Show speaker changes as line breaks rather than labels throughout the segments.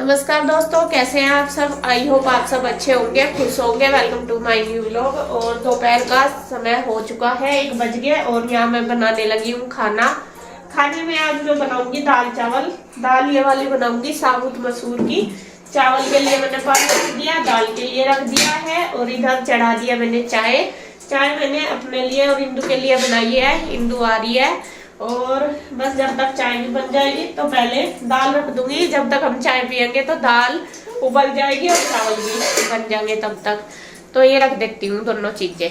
नमस्कार दोस्तों, कैसे हैं आप सब। आई होप आप सब अच्छे होंगे, खुश होंगे। Welcome to my new vlog. और दोपहर का समय हो चुका है, 1 बज गया और यहाँ मैं बनाने लगी हूँ खाना। खाने में आज मैं बनाऊंगी दाल चावल। दाल ये वाली बनाऊंगी साबुत मसूर की। चावल के लिए मैंने पानी रख दिया, दाल के लिए रख दिया है और इधर चढ़ा दिया मैंने चाय। चाय मैंने अपने लिए और इंदू के लिए बनाई है, इंदू आ रही है। और बस जब तक चाय भी बन जाएगी तो पहले दाल रख दूंगी। जब तक हम चाय पियेंगे तो दाल उबल जाएगी और चावल भी बन जाएंगे तब तक। तो ये रख देती हूँ दोनों चीजें।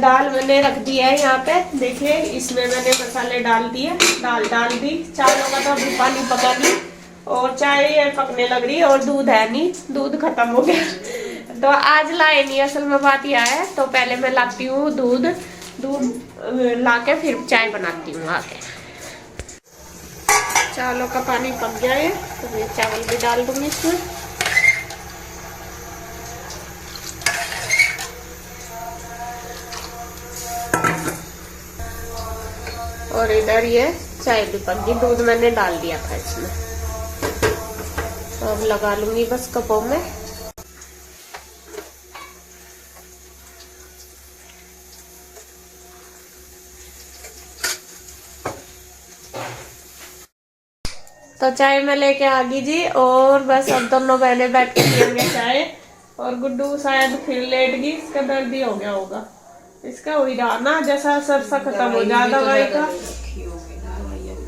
दाल मैंने रख दी है यहाँ पे, देखिए इसमें मैंने मसाले डाल दिए, दाल डाल दी। चावलों का तो अभी पानी पका नहीं और चाय पकने लग रही और दूध है नहीं, दूध खत्म हो गया। तो आज लाए नहीं, असल में बात यह है। तो पहले मैं लाती हूँ दूध लाके फिर चाय बनाती हूँ आके। चावलों का पानी पक गया है तो मैं चावल भी डाल दूंगी इसमें। और इधर ये चाय भी पक गई, दूध मैंने डाल दिया था इसमें। तो अब लगा लूंगी बस कपों में। तो चाय में लेके आ गई जी और बस अब दोनों बहनें बैठ के पियेंगे चाय। और गुड्डू शायद फिर लेट गई, इसका दर्द ही हो गया होगा। इसका हो ही रहा ना, जैसा असर सा खत्म हो जाए दवाई का।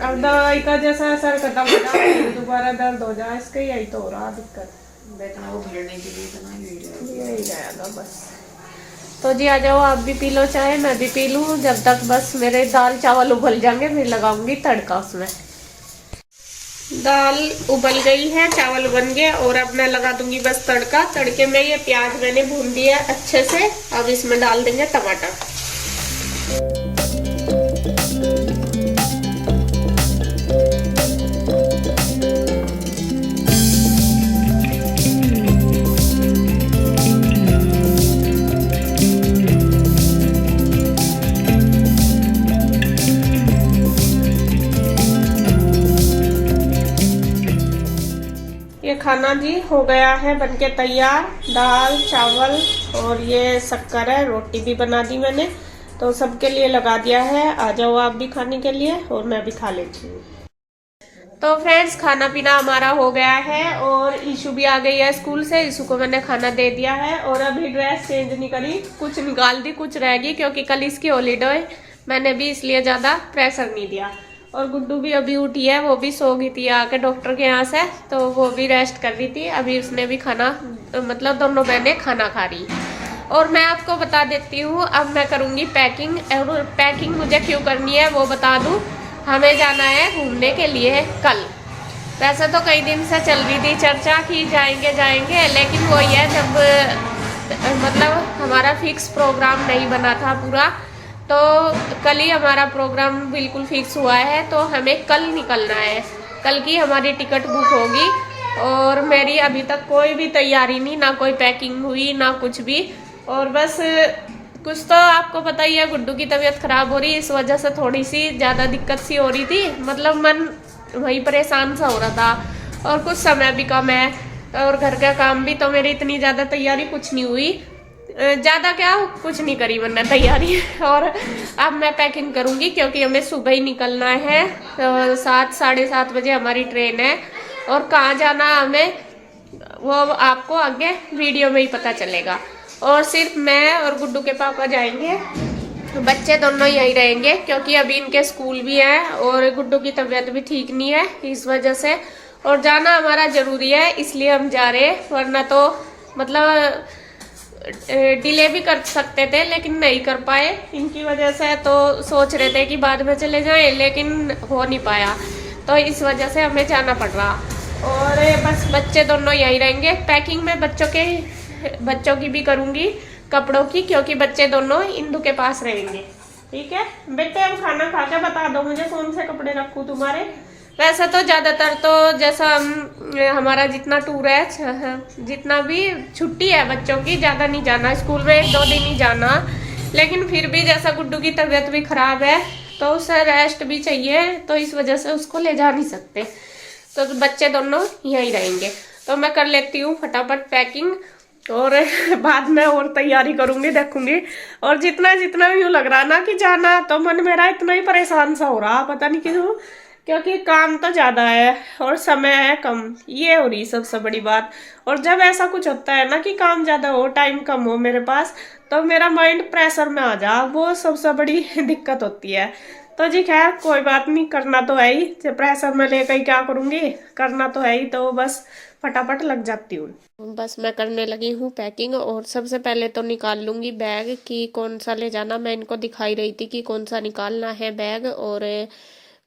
अब दवाई का जैसा असर खत्म हो जाए दोबारा दर्द हो जाए, इसका यही तो हो रहा दिक्कत। यही रहेगा बस। तो जी आ जाओ, आप भी पी लो चाय, मैं भी पी लूँ। जब तक बस मेरे दाल चावल उबल जाएंगे फिर लगाऊंगी तड़का उसमें। दाल उबल गई है, चावल बन गए और अब मैं लगा दूंगी बस तड़का। तड़के में ये प्याज मैंने भून दिया अच्छे से, अब इसमें डाल देंगे टमाटर। ये खाना जी हो गया है बनके तैयार। दाल चावल और ये शक्कर है, रोटी भी बना दी मैंने। तो सबके लिए लगा दिया है, आ जाओ आप भी खाने के लिए और मैं भी खा लेती हूँ। तो फ्रेंड्स खाना पीना हमारा हो गया है और ईशु भी आ गई है स्कूल से। ईशु को मैंने खाना दे दिया है और अभी ड्रेस चेंज नहीं करी, कुछ निकाल दी कुछ रहेगी क्योंकि कल इसकी हॉलीडे मैंने भी इसलिए ज्यादा प्रेशर नहीं दिया। और गुड्डू भी अभी उठी है, वो भी सो गई थी आके डॉक्टर के यहाँ से, तो वो भी रेस्ट कर रही थी। अभी उसने भी खाना मतलब दोनों बहनें खाना खा रही। और मैं आपको बता देती हूँ, अब मैं करूँगी पैकिंग। और पैकिंग मुझे क्यों करनी है वो बता दूँ। हमें जाना है घूमने के लिए कल। वैसे तो कई दिन से चल रही थी चर्चा कि जाएंगे जाएंगे, लेकिन वो ये जब मतलब हमारा फिक्स प्रोग्राम नहीं बना था पूरा, तो कल ही हमारा प्रोग्राम बिल्कुल फिक्स हुआ है। तो हमें कल निकलना है, कल की हमारी टिकट बुक होगी। और मेरी अभी तक कोई भी तैयारी नहीं, ना कोई पैकिंग हुई ना कुछ भी। और बस कुछ तो आपको पता ही है, गुड्डू की तबीयत खराब हो रही, इस वजह से थोड़ी सी ज़्यादा दिक्कत सी हो रही थी। मतलब मन वही परेशान सा हो रहा था और कुछ समय भी कम है और घर का काम भी। तो मेरी इतनी ज़्यादा तैयारी कुछ नहीं हुई, ज़्यादा क्या कुछ नहीं करी मैंने तैयारी। और अब मैं पैकिंग करूँगी क्योंकि हमें सुबह ही निकलना है। 7 साढ़े 7 बजे हमारी ट्रेन है और कहाँ जाना हमें वो आपको आगे वीडियो में ही पता चलेगा। और सिर्फ मैं और गुड्डू के पापा जाएंगे, बच्चे दोनों यहीं रहेंगे क्योंकि अभी इनके स्कूल भी है और गुड्डू की तबीयत भी ठीक नहीं है इस वजह से। और जाना हमारा ज़रूरी है इसलिए हम जा रहे हैं, वरना तो मतलब डिले भी कर सकते थे लेकिन नहीं कर पाए इनकी वजह से। तो सोच रहे थे कि बाद में चले जाएं लेकिन हो नहीं पाया, तो इस वजह से हमें जाना पड़ रहा। और बस बच्चे दोनों यहीं रहेंगे। पैकिंग में बच्चों की भी करूँगी, कपड़ों की, क्योंकि बच्चे दोनों इंदू के पास रहेंगे। ठीक है बेटे, अब खाना खा के बता दो मुझे कौन से कपड़े रखूँ तुम्हारे। वैसे तो ज़्यादातर तो जैसा हमारा जितना टूर है, जितना भी छुट्टी है बच्चों की, ज़्यादा नहीं जाना स्कूल में, 1-2 दिन ही जाना। लेकिन फिर भी जैसा गुड्डू की तबीयत भी खराब है तो उसे रेस्ट भी चाहिए, तो इस वजह से उसको ले जा नहीं सकते। तो बच्चे दोनों यहीं रहेंगे। तो मैं कर लेती हूँ फटाफट पैकिंग, और बाद में और तैयारी करूंगी, देखूंगी। और जितना जितना यूं लग रहा ना कि जाना, तो मन मेरा इतना ही परेशान सा हो रहा, पता नहीं क्यों, क्योंकि काम तो ज्यादा है और समय है कम, ये हो रही सबसे बड़ी बात। और जब ऐसा कुछ होता है ना कि काम ज्यादा हो, टाइम कम हो मेरे पास, तो मेरा माइंड प्रेशर में आ जा, वो सबसे बड़ी दिक्कत होती है। तो जी खैर कोई बात नहीं, करना तो है ही, जब प्रेशर में लेकर ही क्या करूंगी, करना तो है ही, तो बस फटाफट लग जाती हूँ। बस मैं करने लगी हूँ पैकिंग, और सबसे पहले तो निकाल लूंगी बैग कि कौन सा ले जाना। मैं इनको दिखाई रही थी कि कौन सा निकालना है बैग। और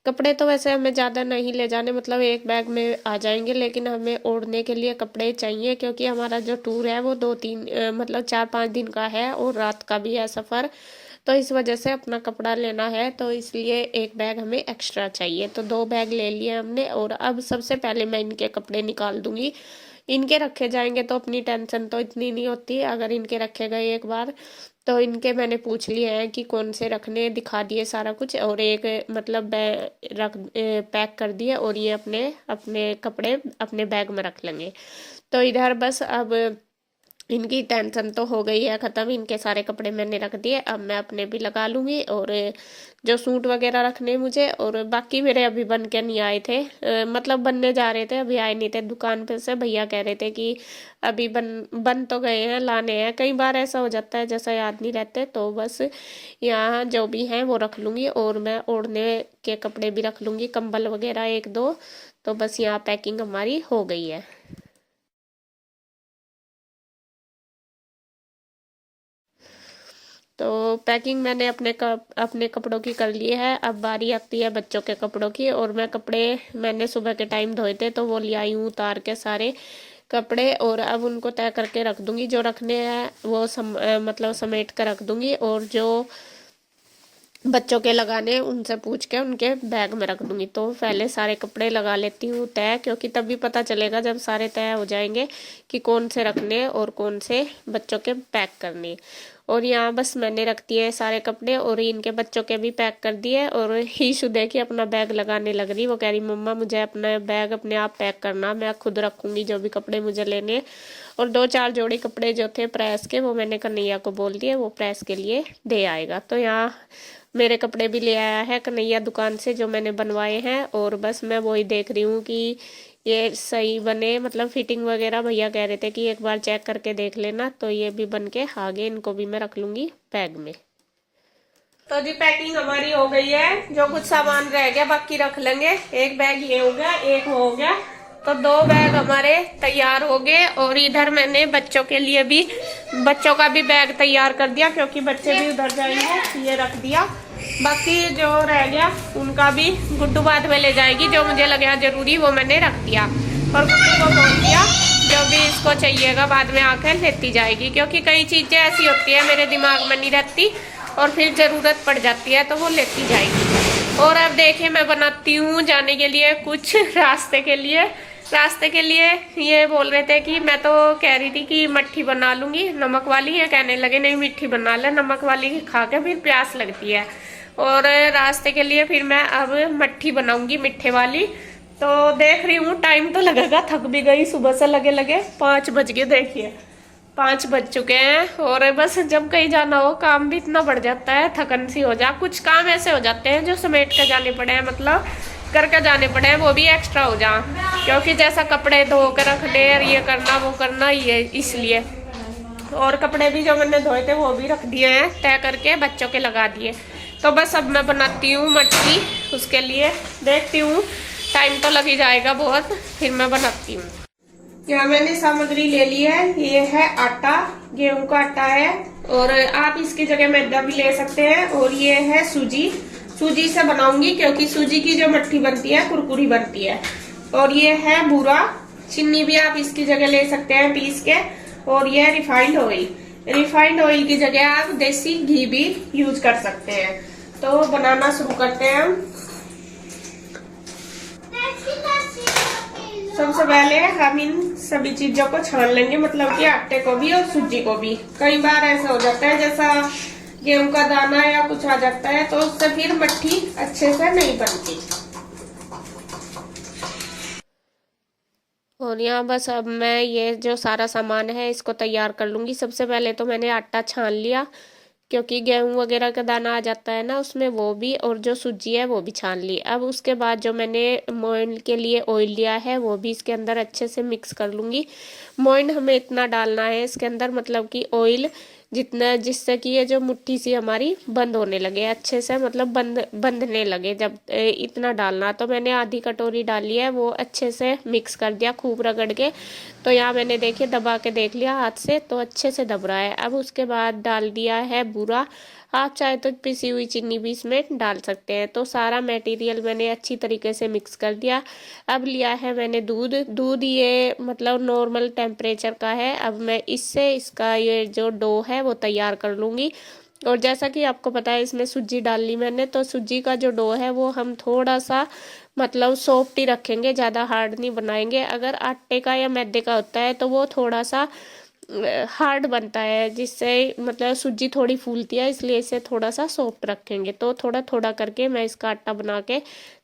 कपड़े तो वैसे हमें ज़्यादा नहीं ले जाने, मतलब एक बैग में आ जाएंगे, लेकिन हमें ओढ़ने के लिए कपड़े चाहिए, क्योंकि हमारा जो टूर है वो 2-3 मतलब 4-5 दिन का है, और रात का भी है सफ़र। तो इस वजह से अपना कपड़ा लेना है, तो इसलिए एक बैग हमें एक्स्ट्रा चाहिए। तो 2 बैग ले लिए हमने। और अब सबसे पहले मैं इनके कपड़े निकाल दूंगी। इनके रखे जाएंगे तो अपनी टेंशन तो इतनी नहीं होती, अगर इनके रखे गए एक बार, तो इनके मैंने पूछ लिए हैं कि कौन से रखने, दिखा दिए सारा कुछ, और एक मतलब पैक कर दिए, और ये अपने अपने कपड़े अपने बैग में रख लेंगे। तो इधर बस अब इनकी टेंशन तो हो गई है ख़त्म, इनके सारे कपड़े मैंने रख दिए। अब मैं अपने भी लगा लूँगी, और जो सूट वगैरह रखने मुझे, और बाकी मेरे अभी बन के नहीं आए थे, मतलब बनने जा रहे थे, अभी आए नहीं थे। दुकान पे से भैया कह रहे थे कि अभी बन तो गए हैं, लाने हैं। कई बार ऐसा हो जाता है जैसा याद नहीं रहते, तो बस यहाँ जो भी हैं वो रख लूँगी, और मैं ओढ़ने के कपड़े भी रख लूँगी, कंबल वगैरह 1-2। तो बस यहाँ पैकिंग हमारी हो गई है। तो पैकिंग मैंने अपने कपड़ों की कर ली है। अब बारी आती है बच्चों के कपड़ों की। और मैं कपड़े मैंने सुबह के टाइम धोए थे, तो वो ले आई हूँ उतार के सारे कपड़े, और अब उनको तय करके रख दूंगी। जो रखने हैं वो मतलब समेट कर रख दूंगी, और जो बच्चों के लगाने उनसे पूछ के उनके बैग में रख दूंगी। तो पहले सारे कपड़े लगा लेती हूँ तय, क्योंकि तभी पता चलेगा जब सारे तय हो जाएंगे कि कौन से रखने और कौन से बच्चों के पैक करने। और यहाँ बस मैंने रख दिए सारे कपड़े, और इनके बच्चों के भी पैक कर दिए। और हीशु देखिए अपना बैग लगाने लग रही, वो कह रही मम्मा मुझे अपना बैग अपने आप पैक करना, मैं खुद रखूंगी जो भी कपड़े मुझे लेने। और 2-4 जोड़ी कपड़े जो थे प्रेस के, वो मैंने कन्हैया को बोल दिए, वो प्रेस के लिए दे आएगा। तो यहाँ मेरे कपड़े भी ले आया है कन्हैया दुकान से, जो मैंने बनवाए हैं। और बस मैं वही देख रही हूँ कि ये सही बने, मतलब फिटिंग वगैरह भैया कह रहे थे कि एक बार चेक करके देख लेना। तो ये भी बन के आगे, इनको भी मैं रख लूंगी बैग में। तो जी पैकिंग हमारी हो गई है, जो कुछ सामान रह गया बाकी रख लेंगे। एक बैग ये हो गया, एक वो हो गया, तो 2 बैग हमारे तैयार हो गए। और इधर मैंने बच्चों के लिए भी, बच्चों का भी बैग तैयार कर दिया, क्योंकि बच्चे भी उधर जाएंगे, ये रख दिया। बाकी जो रह गया उनका भी गुड्डू बाद में ले जाएगी, जो मुझे लगा जरूरी वो मैंने रख दिया। और गुड्डू को बोल दिया जो भी इसको चाहिएगा बाद में आकर लेती जाएगी, क्योंकि कई चीजें ऐसी होती है मेरे दिमाग में नहीं रहती, और फिर जरूरत पड़ जाती है तो वो लेती जाएगी। और अब देखिए मैं बनाती हूँ जाने के लिए कुछ रास्ते के लिए ये बोल रहे थे कि मैं तो कह रही थी कि मट्ठी बना लूंगी नमक वाली, ये कहने लगे नहीं मीठी बना ले, नमक वाली खा के फिर प्यास लगती है। और रास्ते के लिए फिर मैं अब मट्ठी बनाऊंगी मीठे वाली। तो देख रही हूँ टाइम तो लगेगा, थक भी गई सुबह से लगे 5 बज गए, देखिए 5 बज चुके हैं। और बस जब कहीं जाना हो काम भी इतना बढ़ जाता है, थकन सी हो जा, कुछ काम ऐसे हो जाते हैं जो समेट कर जाने पड़े हैं, मतलब करके जाने पड़े हैं, वो भी एक्स्ट्रा हो जा, क्योंकि जैसा कपड़े धो कर रखने, ये करना वो करना, ये इसलिए। और कपड़े भी जो मैंने धोए थे वो भी रख दिए हैं तय करके, बच्चों के लगा दिए। तो बस अब मैं बनाती हूँ मट्ठी, उसके लिए देखती हूँ, टाइम तो लग ही जाएगा बहुत, फिर मैं बनाती हूँ। यहाँ मैंने सामग्री ले ली है, ये है आटा, गेहूं का आटा है, और आप इसकी जगह मैदा भी ले सकते हैं। और ये है सूजी से बनाऊंगी, क्योंकि सूजी की जो मट्ठी बनती है कुरकुरी बनती है। और ये है बूरा, चीनी भी आप इसकी जगह ले सकते हैं पीस के। और ये है रिफाइंड ऑयल की जगह आप देसी घी भी यूज कर सकते हैं। तो बनाना शुरू करते हैं हम। सबसे पहले हम इन सभी चीजों को छान लेंगे, मतलब कि आटे को भी और सूजी को भी। कई बार ऐसा हो जाता है जैसा गेहूं का दाना या कुछ आ जाता है, तो उससे फिर मट्ठी अच्छे से नहीं बनती। और यहाँ बस अब मैं ये जो सारा सामान है इसको तैयार कर लूँगी। सबसे पहले तो मैंने आटा छान लिया, क्योंकि गेहूं वगैरह का दाना आ जाता है ना उसमें, वो भी, और जो सूजी है वो भी छान ली। अब उसके बाद जो मैंने मोइन के लिए ऑयल लिया है वो भी इसके अंदर अच्छे से मिक्स कर लूँगी। मोइन हमें इतना डालना है इसके अंदर, मतलब कि ऑयल जितना, जिससे कि ये जो मुट्ठी सी हमारी बंद होने लगे अच्छे से, मतलब बंधने लगे। जब इतना डालना, तो मैंने आधी कटोरी डाली है, वो अच्छे से मिक्स कर दिया खूब रगड़ के। तो यहाँ मैंने देखिए दबा के देख लिया हाथ से, तो अच्छे से दब रहा है। अब उसके बाद डाल दिया है बूरा। आप चाहे तो पिसी हुई चीनी भी इसमें डाल सकते हैं। तो सारा मटेरियल मैंने अच्छी तरीके से मिक्स कर दिया। अब लिया है मैंने दूध। दूध ये मतलब नॉर्मल टेम्परेचर का है। अब मैं इससे इसका ये जो डो है वो तैयार कर लूँगी। और जैसा कि आपको पता है इसमें सूजी डाल ली मैंने, तो सूजी का जो डो है वो हम थोड़ा सा मतलब सॉफ्ट ही रखेंगे, ज़्यादा हार्ड नहीं बनाएंगे। अगर आटे का या मैदे का होता है तो वो थोड़ा सा हार्ड बनता है, जिससे मतलब सूजी थोड़ी फूलती है, इसलिए इसे थोड़ा सा सॉफ्ट रखेंगे। तो थोड़ा थोड़ा करके मैं इसका आटा बना के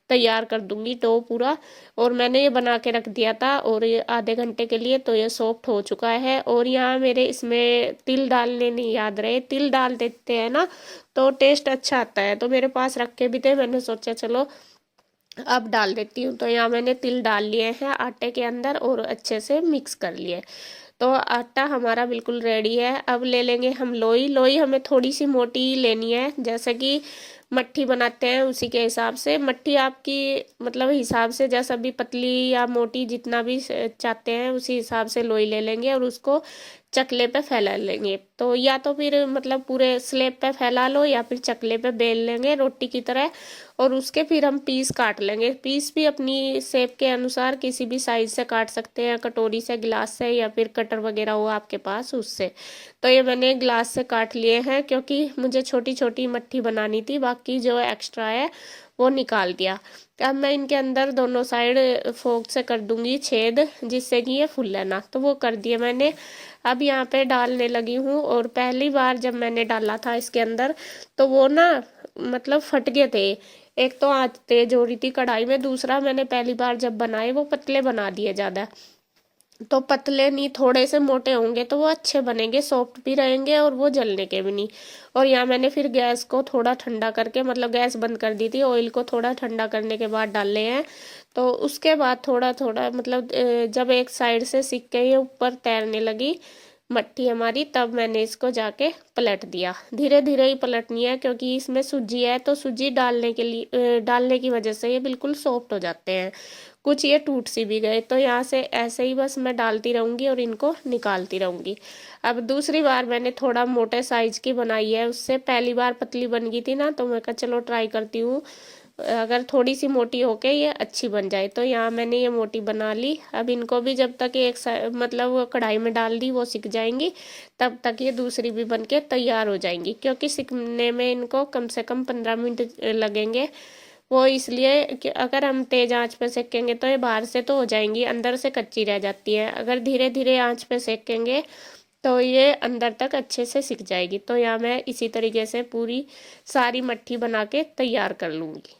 तैयार कर दूंगी डो पूरा। और मैंने ये बना के रख दिया था और ये आधे घंटे के लिए, तो ये सॉफ्ट हो चुका है। और यहाँ मेरे इसमें तिल डालने नहीं याद रहे, तिल डाल देते हैं ना तो टेस्ट अच्छा आता है। तो मेरे पास रखे भी थे, मैंने सोचा चलो अब डाल देती हूँ। तो यहाँ मैंने तिल डाल लिए हैं आटे के अंदर और अच्छे से मिक्स कर लिए। तो आटा हमारा बिल्कुल रेडी है। अब ले लेंगे हम लोई। लोई हमें थोड़ी सी मोटी लेनी है, जैसे कि मट्ठी बनाते हैं उसी के हिसाब से। मट्ठी आपकी मतलब हिसाब से, जैसा भी पतली या मोटी जितना भी चाहते हैं उसी हिसाब से लोई ले लेंगे और उसको चकले पे फैला लेंगे। तो या तो फिर मतलब पूरे स्लेब पे फैला लो या फिर चकले पे बेल लेंगे रोटी की तरह। और उसके फिर हम पीस काट लेंगे। पीस भी अपनी शेप के अनुसार किसी भी साइज से काट सकते हैं, कटोरी से, गिलास से, या फिर कटर वगैरह हो आपके पास उससे। तो ये मैंने ग्लास से काट लिए हैं, क्योंकि मुझे छोटी छोटी मट्ठी बनानी थी, बाकी जो एक्स्ट्रा है वो निकाल दिया। अब मैं इनके अंदर दोनों साइड फोक से कर दूंगी छेद, जिससे कि ये फूल लेना। तो वो कर दिए मैंने। अब यहाँ पे डालने लगी हूँ। और पहली बार जब मैंने डाला था इसके अंदर तो वो ना मतलब फट गए थे। एक तो आंच तेज हो रही थी कढ़ाई में, दूसरा मैंने पहली बार जब बनाए वो पतले बना दिए ज़्यादा। तो पतले नहीं, थोड़े से मोटे होंगे तो वो अच्छे बनेंगे, सॉफ्ट भी रहेंगे और वो जलने के भी नहीं। और यहाँ मैंने फिर गैस को थोड़ा ठंडा करके, मतलब गैस बंद कर दी थी, ऑयल को थोड़ा ठंडा करने के बाद डाले हैं। तो उसके बाद थोड़ा थोड़ा मतलब जब एक साइड से सिक के ये ऊपर तैरने लगी मट्ठी हमारी, तब मैंने इसको जाके पलट दिया। धीरे धीरे ही पलटनी है, क्योंकि इसमें सूजी है, तो सूजी डालने के लिए डालने की वजह से ये बिल्कुल सॉफ्ट हो जाते हैं। कुछ ये टूट सी भी गए। तो यहाँ से ऐसे ही बस मैं डालती रहूँगी और इनको निकालती रहूँगी। अब दूसरी बार मैंने थोड़ा मोटे साइज की बनाई है, उससे पहली बार पतली बन गई थी ना, तो मैं कहा चलो ट्राई करती हूँ अगर थोड़ी सी मोटी होके ये अच्छी बन जाए। तो यहाँ मैंने ये मोटी बना ली। अब इनको भी जब तक एक मतलब वो कढ़ाई में डाल दी वो सिक जाएंगी, तब तक ये दूसरी भी बन के तैयार हो जाएंगी। क्योंकि सिकने में इनको कम से कम 15 मिनट लगेंगे। वो इसलिए कि अगर हम तेज आंच पे सेकेंगे तो ये बाहर से तो हो जाएंगी, अंदर से कच्ची रह जाती है। अगर धीरे धीरे आंच पे सेकेंगे तो ये अंदर तक अच्छे से सिक जाएगी। तो यहाँ मैं इसी तरीके से पूरी सारी मट्ठी बना के तैयार कर लूँगी।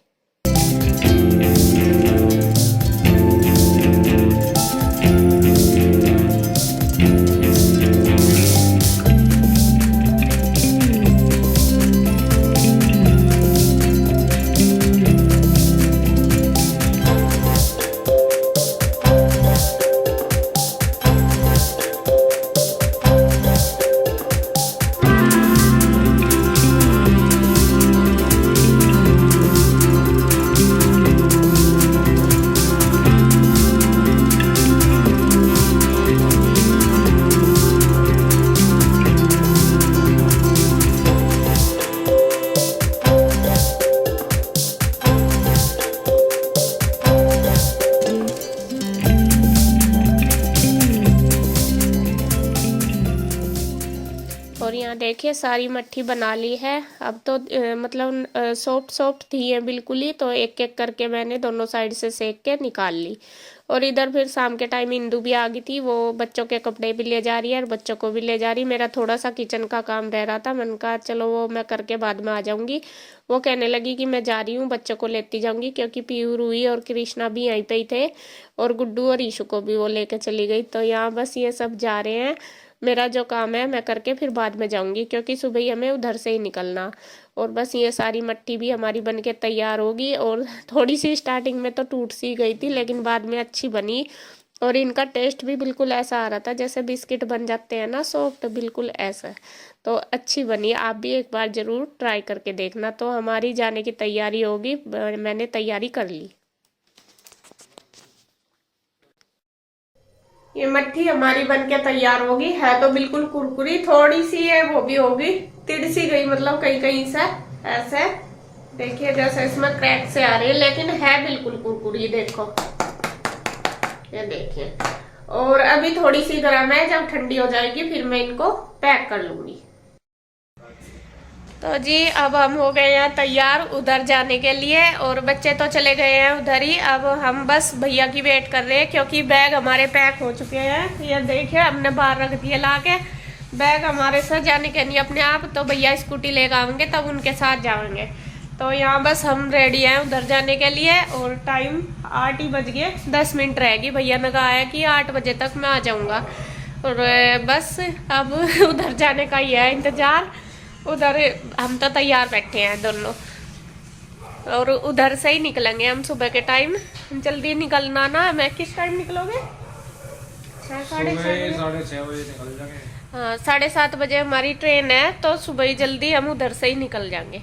और यहाँ देखिए सारी मट्ठी बना ली है। अब तो मतलब सॉफ्ट सॉफ्ट थी है बिल्कुल ही। तो एक एक करके मैंने दोनों साइड से सेक के निकाल ली। और इधर फिर शाम के टाइम इंदू भी आ गई थी, वो बच्चों के कपड़े भी ले जा रही है और बच्चों को भी ले जा रही। मेरा थोड़ा सा किचन का काम रह रहा था, मैंने कहा चलो वो मैं करके बाद में आ जाऊंगी। वो कहने लगी कि मैं जा रही हूँ, बच्चों को लेती जाऊंगी, क्योंकि पीयू, रूही और कृष्णा भी यहीं पे ही थे और गुड्डू और ईशु को भी वो लेके चली गई। तो यहाँ बस ये सब जा रहे हैं, मेरा जो काम है मैं करके फिर बाद में जाऊंगी, क्योंकि सुबह ही हमें उधर से ही निकलना। और बस ये सारी मट्टी भी हमारी बन के तैयार होगी। और थोड़ी सी स्टार्टिंग में तो टूट सी गई थी, लेकिन बाद में अच्छी बनी। और इनका टेस्ट भी बिल्कुल ऐसा आ रहा था जैसे बिस्किट बन जाते हैं ना, सॉफ्ट, बिल्कुल ऐसा। तो अच्छी बनी, आप भी एक बार ज़रूर ट्राई करके देखना। तो हमारी जाने की तैयारी होगी, मैंने तैयारी कर ली। ये मट्ठी हमारी बनके तैयार होगी, है तो बिल्कुल कुरकुरी, थोड़ी सी है वो भी होगी तिड़ सी गई, मतलब कहीं कहीं से ऐसे देखिए जैसे इसमें क्रैक से आ रही है, लेकिन है बिल्कुल कुरकुरी। देखो ये देखिए। और अभी थोड़ी सी गर्म है, जब ठंडी हो जाएगी फिर मैं इनको पैक कर लूंगी। तो जी अब हम हो गए हैं तैयार उधर जाने के लिए, और बच्चे तो चले गए हैं उधर ही। अब हम बस भैया की वेट कर रहे हैं, क्योंकि बैग हमारे पैक हो चुके हैं। ये देखिए हमने बाहर रख दिए ला के, बैग हमारे साथ जाने के नहीं अपने आप। तो भैया स्कूटी लेकर आएंगे तब उनके साथ जाएंगे। तो यहाँ बस हम रेडी हैं उधर जाने के लिए, और टाइम 8 ही बज गए, 10 मिनट रहेगी। भैया ने कहा है कि 8 बजे तक मैं आ जाऊँगा। और बस अब उधर जाने का ही है इंतज़ार। उधर हम तो तैयार बैठे हैं दोनों, और उधर से ही निकलेंगे हम सुबह के टाइम। जल्दी निकलना ना। मैं किस टाइम निकलोगे? 6:30 बजे निकल जाएंगे। हाँ 7:30 बजे हमारी ट्रेन है, तो सुबह ही जल्दी हम उधर से ही निकल जाएंगे।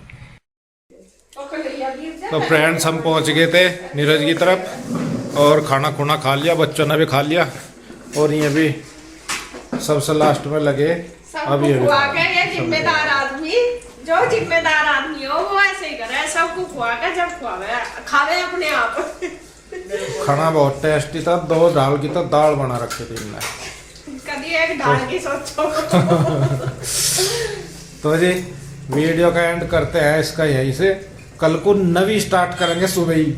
तो फ्रेंड्स हम पहुंच गए थे नीरज की तरफ, और खाना खुना खा लिया, बच्चों ने भी खा लिया, और ये भी सबसे लास्ट में लगे। अब ये
जिम्मेदार आदमी, जो जिम्मेदार आदमी हो वो ऐसे ही करे, सबको खुआ के जब खुआवे खावे अपने आप।
खाना बहुत टेस्टी था, 2 दाल की तो दाल बना रखी थी इनने,
कभी एक दाल की सोचो।
तो जी वीडियो का एंड करते हैं इसका यहीं से, कल को नवी स्टार्ट करेंगे सुबह ही।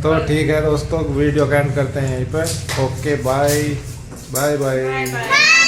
तो ठीक है दोस्तों, वीडियो का एंड करते हैं यहीं पे। Okay bye bye bye.